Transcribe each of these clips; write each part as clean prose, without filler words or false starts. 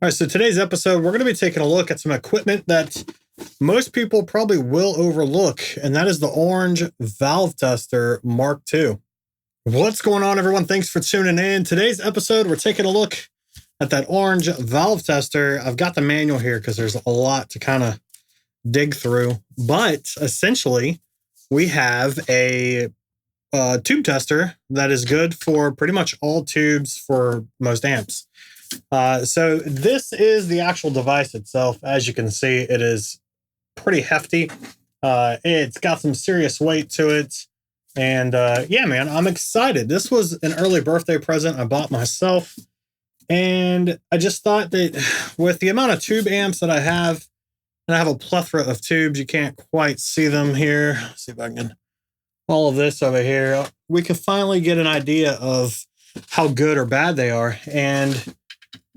All right, so today's episode, we're going to be taking a look at some equipment that most people probably will overlook, and that is the orange Valve Tester MkII. What's going on, everyone? Thanks for tuning in. Today's episode, we're taking a look at that orange Valve Tester. I've got the manual here because there's a lot to kind of dig through, but essentially, we have a tube tester that is good for pretty much all tubes for most amps. So this is the actual device itself. As you can see, it is pretty hefty. It's got some serious weight to it. And yeah, man, I'm excited. This was an early birthday present I bought myself. And I just thought that with the amount of tube amps that I have, and I have a plethora of tubes, you can't quite see them here. Let's see if I can, all of this over here, we can finally get an idea of how good or bad they are. And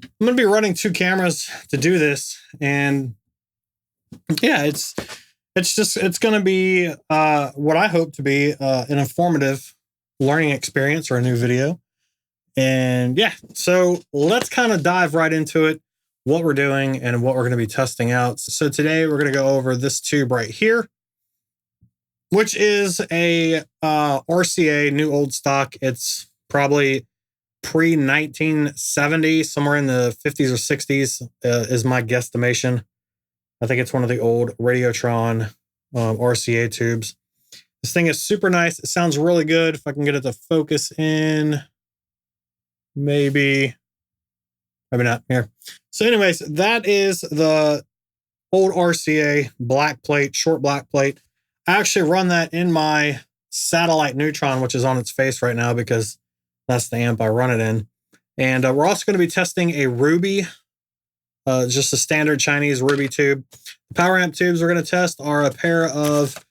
I'm going to be running two cameras to do this. And yeah, it's going to be what I hope to be an informative learning experience or a new video. And yeah, so let's kind of dive right into it, what we're doing and what we're going to be testing out. So today we're going to go over this tube right here, which is a RCA new old stock. It's probably pre-1970, somewhere in the 50s or 60s is my guesstimation. I think it's one of the old Radiotron RCA tubes. This thing is super nice. It sounds really good. If I can get it to focus in, maybe not here. So anyways, that is the old RCA black plate, short black plate. I actually run that in my satellite Neutron, which is on its face right now because that's the amp I run it in. And we're also going to be testing a Ruby, just a standard Chinese Ruby tube. The power amp tubes we're going to test are a pair of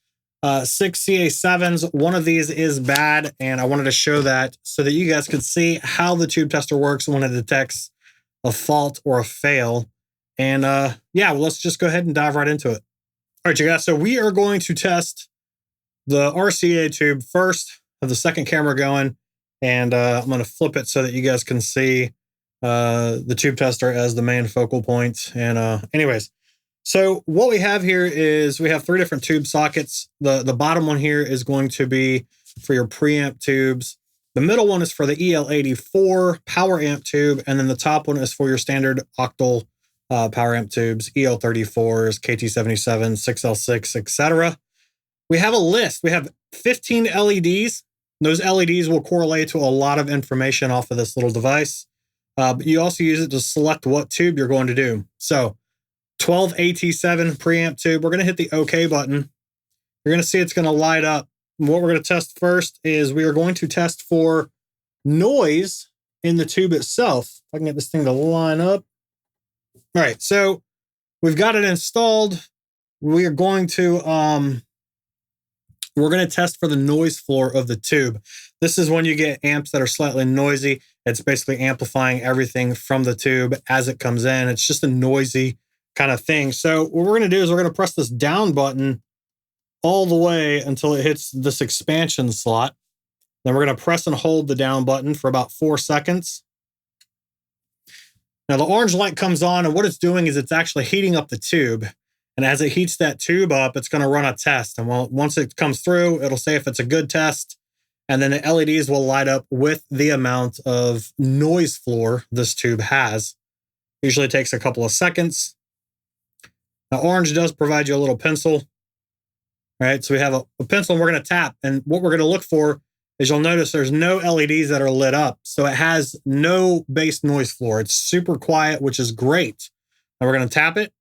6 CA7s. One of these is bad, and I wanted to show that so that you guys could see how the tube tester works when it detects a fault or a fail. And yeah, well, let's just go ahead and dive right into it. All right, you guys, so we are going to test the RCA tube first, have the second camera going. And I'm going to flip it so that you guys can see the tube tester as the main focal point. And anyways, so what we have here is we have three different tube sockets. The bottom one here is going to be for your preamp tubes. The middle one is for the EL84 power amp tube. And then the top one is for your standard octal power amp tubes, EL34s, KT77s, 6L6, etc. We have a list. We have 15 LEDs. Those LEDs will correlate to a lot of information off of this little device. But you also use it to select what tube you're going to do. So 12 AT7 preamp tube, we're going to hit the OK button. You're going to see it's going to light up. And what we're going to test first is we are going to test for noise in the tube itself. If I can get this thing to line up. All right, so we've got it installed. We are going to we're going to test for the noise floor of the tube. This is when you get amps that are slightly noisy. It's basically amplifying everything from the tube as it comes in. It's just a noisy kind of thing. So what we're going to do is we're going to press this down button all the way until it hits this expansion slot. Then we're going to press and hold the down button for about 4 seconds. Now the orange light comes on, and what it's doing is it's actually heating up the tube. And as it heats that tube up, it's going to run a test. And once it comes through, it'll say if it's a good test. And then the LEDs will light up with the amount of noise floor this tube has. Usually takes a couple of seconds. Now, orange does provide you a little pencil. All right, so we have a pencil and we're going to tap. And what we're going to look for is you'll notice there's no LEDs that are lit up. So it has no base noise floor. It's super quiet, which is great. Now we're going to tap it.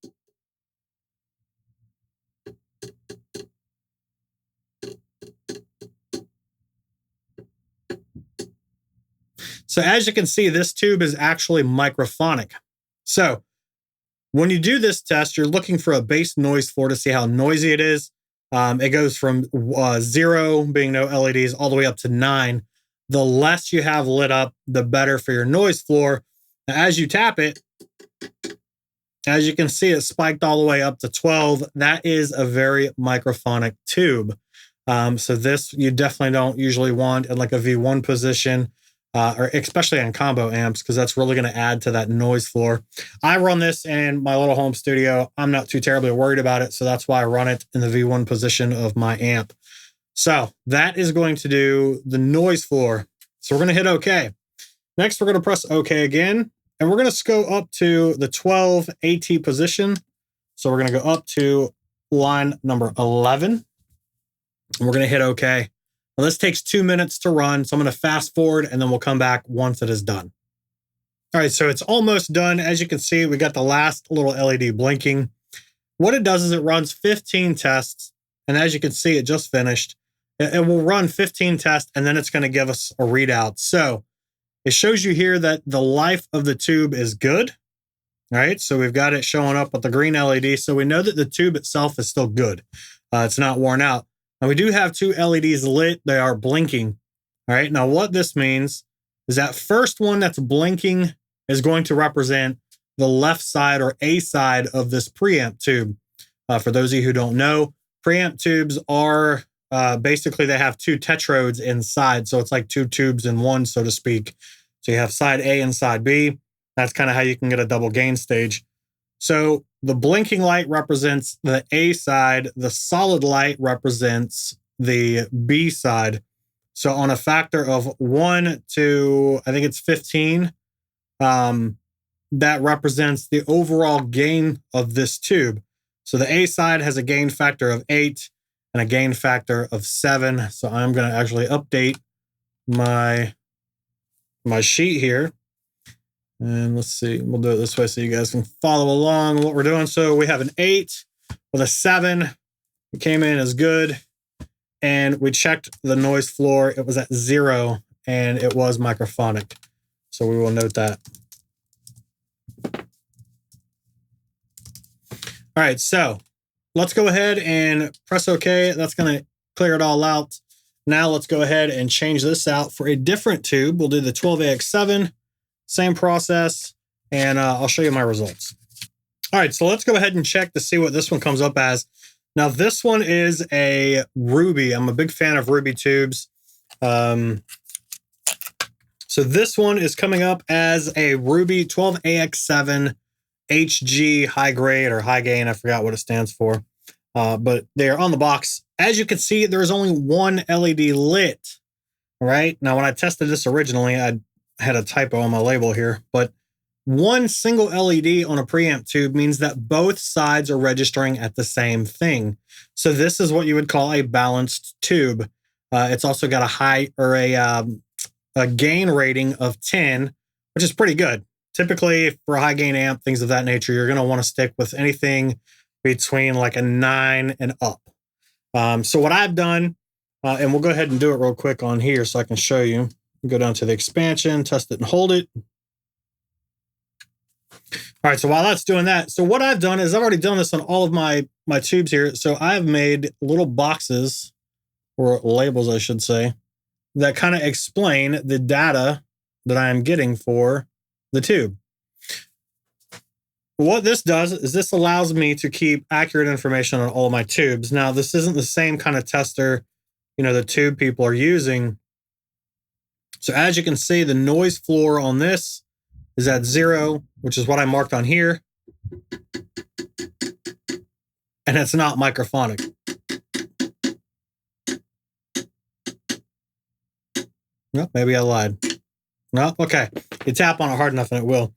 So as you can see, this tube is actually microphonic. So when you do this test, you're looking for a base noise floor to see how noisy it is. It goes from 0 being no LEDs all the way up to 9. The less you have lit up, the better for your noise floor. Now, as you tap it, as you can see, it spiked all the way up to 12. That is a very microphonic tube. So this you definitely don't usually want in like a V1 position. or especially on combo amps, because that's really going to add to that noise floor. I run this in my little home studio. I'm not too terribly worried about it, so that's why I run it in the V1 position of my amp. So that is going to do the noise floor. So we're going to hit OK. Next, we're going to press OK again, and we're going to go up to the 12 AT position. So we're going to go up to line number 11, and we're going to hit OK. Now, this takes 2 minutes to run, so I'm going to fast forward, and then we'll come back once it is done. All right, so it's almost done. As you can see, we got the last little LED blinking. What it does is it runs 15 tests, and as you can see, it just finished. It will run 15 tests, and then it's going to give us a readout. So it shows you here that the life of the tube is good. All right, so we've got it showing up with the green LED, so we know that the tube itself is still good. It's not worn out. Now, we do have 2 LEDs lit. They are blinking. All right, now what this means is that first one that's blinking is going to represent the left side or A side of this preamp tube. For those of you who don't know, preamp tubes are basically they have 2 tetrodes inside. So it's like 2 tubes in one, so to speak. So you have side A and side B. That's kind of how you can get a double gain stage. So the blinking light represents the A side. The solid light represents the B side. So on a factor of 1 to, I think it's 15, that represents the overall gain of this tube. So the A side has a gain factor of 8 and a gain factor of 7. So I'm going to actually update my sheet here. And let's see, we'll do it this way so you guys can follow along what we're doing. So we have an 8 with a 7. It came in as good. And we checked the noise floor. It was at 0 and it was microphonic. So we will note that. All right, so let's go ahead and press OK. That's going to clear it all out. Now let's go ahead and change this out for a different tube. We'll do the 12AX7. Same process, and I'll show you my results. All right, so let's go ahead and check to see what this one comes up as. Now, this one is a Ruby. I'm a big fan of Ruby tubes. So this one is coming up as a Ruby 12AX7 HG high grade or high gain. I forgot what it stands for, but they are on the box. As you can see, there's only 1 LED lit. All right, now when I tested this originally, I had a typo on my label here, but 1 single LED on a preamp tube means that both sides are registering at the same thing. So this is what you would call a balanced tube. It's also got a high or a gain rating of 10, which is pretty good. Typically for a high gain amp, things of that nature, you're going to want to stick with anything between like a 9 and up. So what I've done, and we'll go ahead and do it real quick on here so I can show you. Go down to the expansion, test it and hold it. All right, so while that's doing that, so what I've done is I've already done this on all of my tubes here. So I've made little boxes, or labels, I should say, that kind of explain the data that I am getting for the tube. What this does is this allows me to keep accurate information on all of my tubes. Now, this isn't the same kind of tester, the tube people are using. So as you can see, the noise floor on this is at 0, which is what I marked on here. And it's not microphonic. No, maybe I lied. No, okay. You tap on it hard enough and it will.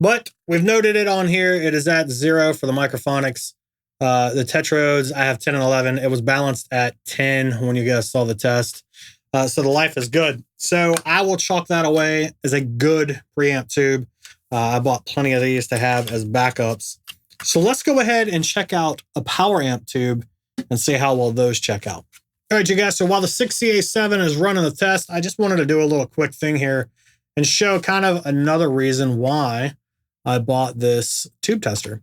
But we've noted it on here. It is at 0 for the microphonics. The tetrodes, I have 10 and 11. It was balanced at 10 when you guys saw the test. So the life is good. So I will chalk that away as a good preamp tube. I bought plenty of these to have as backups. So let's go ahead and check out a power amp tube and see how well those check out. All right, you guys. So while the 6CA7 is running the test, I just wanted to do a little quick thing here and show kind of another reason why I bought this tube tester.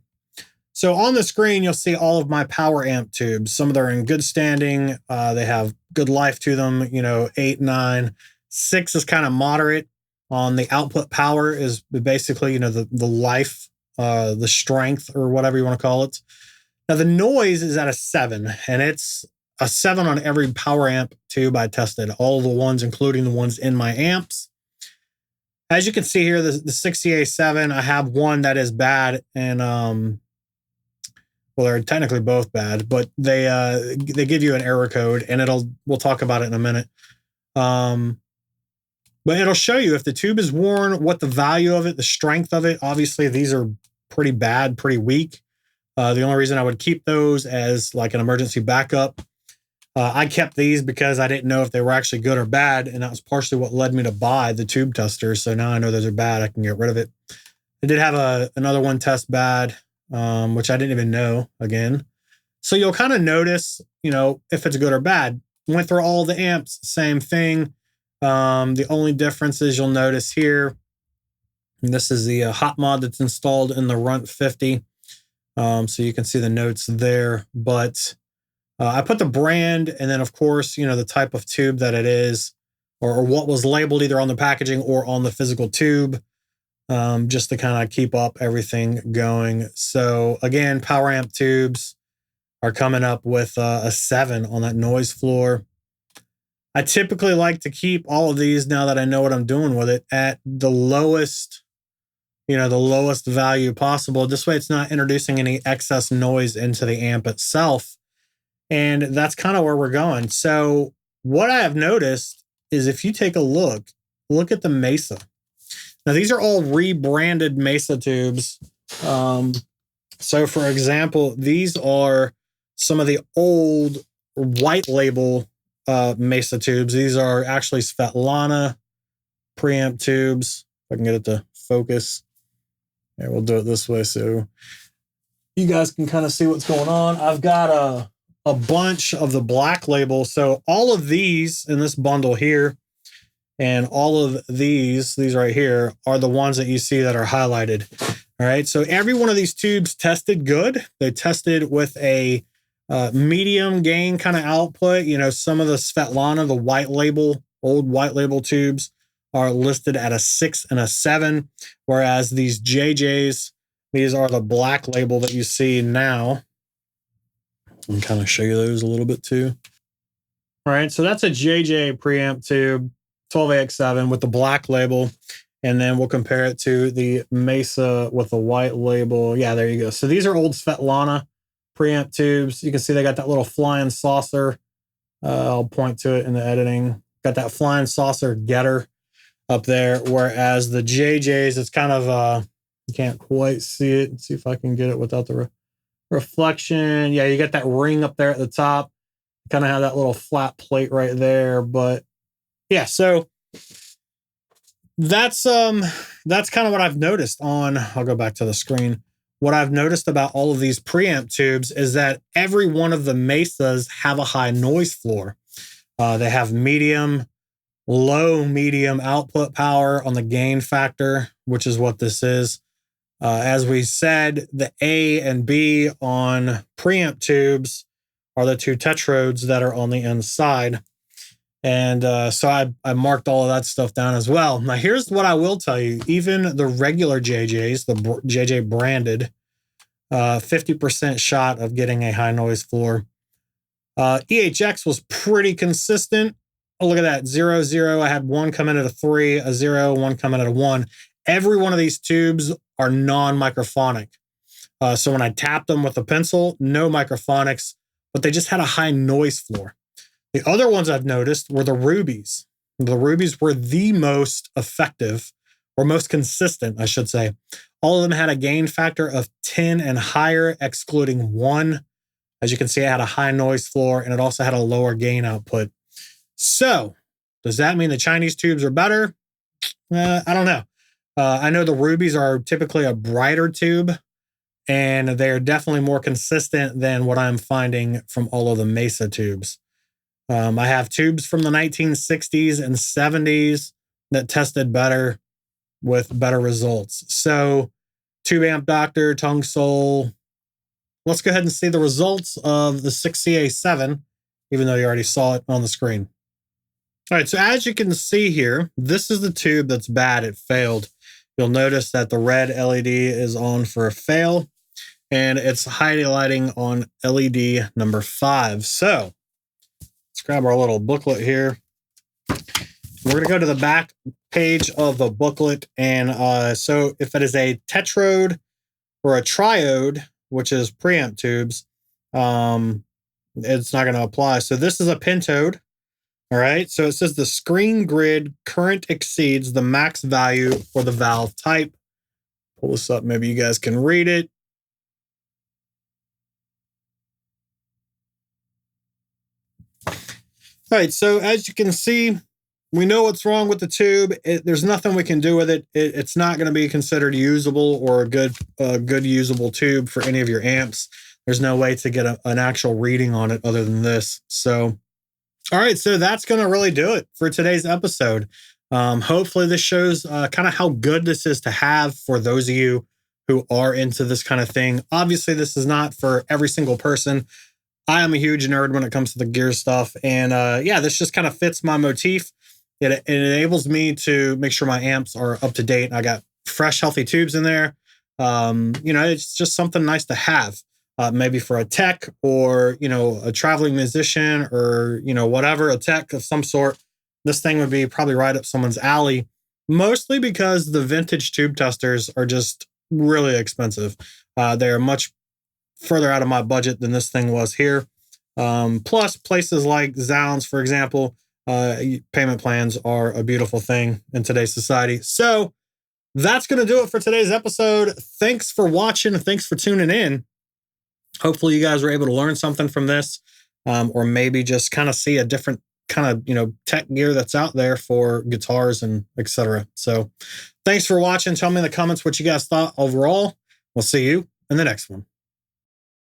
So on the screen, you'll see all of my power amp tubes. Some of them are in good standing. They have good life to them, 8, 9. 6 is kind of moderate. On the output power is basically, the life, the strength, or whatever you want to call it. Now the noise is at a 7, and it's a 7 on every power amp tube I tested. All the ones, including the ones in my amps. as you can see here, the 6CA7, I have one that is bad, and well, they're technically both bad, but they give you an error code, and we'll talk about it in a minute. But it'll show you if the tube is worn, what the value of it, the strength of it. Obviously, these are pretty bad, pretty weak. The only reason I would keep those as like an emergency backup. I kept these because I didn't know if they were actually good or bad, and that was partially what led me to buy the tube tester. So now I know those are bad. I can get rid of it. I did have another one test bad, which I didn't even know again. So you'll kind of notice, if it's good or bad. Went through all the amps, same thing. The only difference is you'll notice here, and this is the hot mod that's installed in the Runt 50. So you can see the notes there, but I put the brand and then of course, the type of tube that it is, or what was labeled either on the packaging or on the physical tube, just to kind of keep up everything going. So again, power amp tubes are coming up with a 7 on that noise floor. I typically like to keep all of these, now that I know what I'm doing with it, at the lowest, the lowest value possible. This way it's not introducing any excess noise into the amp itself. And that's kind of where we're going. So what I have noticed is if you take a look at the Mesa. Now these are all rebranded Mesa tubes. So for example, these are some of the old white label Mesa tubes. These are actually Svetlana preamp tubes. If I can get it to focus. Yeah, we'll do it this way so you guys can kind of see what's going on. I've got a bunch of the black label. So all of these in this bundle here and all of these right here are the ones that you see that are highlighted. All right. So every one of these tubes tested good. They tested with a medium gain kind of output. Some of the Svetlana, the white label, old white label tubes are listed at a 6 and a 7. Whereas these JJs, these are the black label that you see now. And kind of show you those a little bit too. All right, so that's a JJ preamp tube, 12AX7 with the black label. And then we'll compare it to the Mesa with the white label. Yeah, there you go. So these are old Svetlana preamp tubes. You can see they got that little flying saucer. I'll point to it in the editing. Got that flying saucer getter up there. Whereas the JJs, it's kind of, you can't quite see it. Let's see if I can get it without the reflection. Yeah, you got that ring up there at the top. Kind of have that little flat plate right there. But yeah, so that's kind of what I've noticed on, I'll go back to the screen. What I've noticed about all of these preamp tubes is that every one of the Mesas have a high noise floor. They have medium, low, medium output power on the gain factor, which is what this is. As we said, the A and B on preamp tubes are the two tetrodes that are on the inside. And so I marked all of that stuff down as well. Now, here's what I will tell you. Even the regular JJs, the JJ branded, 50% shot of getting a high noise floor. EHX was pretty consistent. Oh, look at that. 0, 0. I had one come in at a 3, a 0, one come in at a 1. Every one of these tubes are non-microphonic. So when I tapped them with a pencil, no microphonics, but they just had a high noise floor. The other ones I've noticed were the rubies. The rubies were the most effective, or most consistent, I should say. All of them had a gain factor of 10 and higher, excluding 1. As you can see, it had a high noise floor, and it also had a lower gain output. So, does that mean the Chinese tubes are better? I don't know. I know the rubies are typically a brighter tube, and they're definitely more consistent than what I'm finding from all of the Mesa tubes. I have tubes from the 1960s and 70s that tested better with better results. So, Tube Amp Doctor, Tongue Soul. Let's go ahead and see the results of the 6CA7, even though you already saw it on the screen. All right, so as you can see here, this is the tube that's bad. It failed. You'll notice that the red LED is on for a fail, and it's highlighting on LED number 5. So let's grab our little booklet here. We're going to go to the back page of the booklet. And so if it is a tetrode or a triode, which is preamp tubes, it's not going to apply. So this is a pentode. All right. So it says the screen grid current exceeds the max value for the valve type. Pull this up. Maybe you guys can read it. All right. So as you can see, we know what's wrong with the tube. There's nothing we can do with it. It's not going to be considered usable or a good usable tube for any of your amps. There's no way to get an actual reading on it other than this. So, all right. So that's going to really do it for today's episode. Hopefully this shows kind of how good this is to have for those of you who are into this kind of thing. Obviously, this is not for every single person. I am a huge nerd when it comes to the gear stuff. And yeah, this just kind of fits my motif. It enables me to make sure my amps are up to date. I got fresh, healthy tubes in there. You know, it's just something nice to have, maybe for a tech or, you know, a traveling musician or, you know, whatever, a tech of some sort. This thing would be probably right up someone's alley, mostly because the vintage tube testers are just really expensive. They are much further out of my budget than this thing was here. Plus, places like Zounds, for example, payment plans are a beautiful thing in today's society. So that's going to do it for today's episode. Thanks for watching. Thanks for tuning in. Hopefully you guys were able to learn something from this, or maybe just kind of see a different kind of, you know, tech gear that's out there for guitars and etc. So thanks for watching. Tell me in the comments what you guys thought overall. We'll see you in the next one.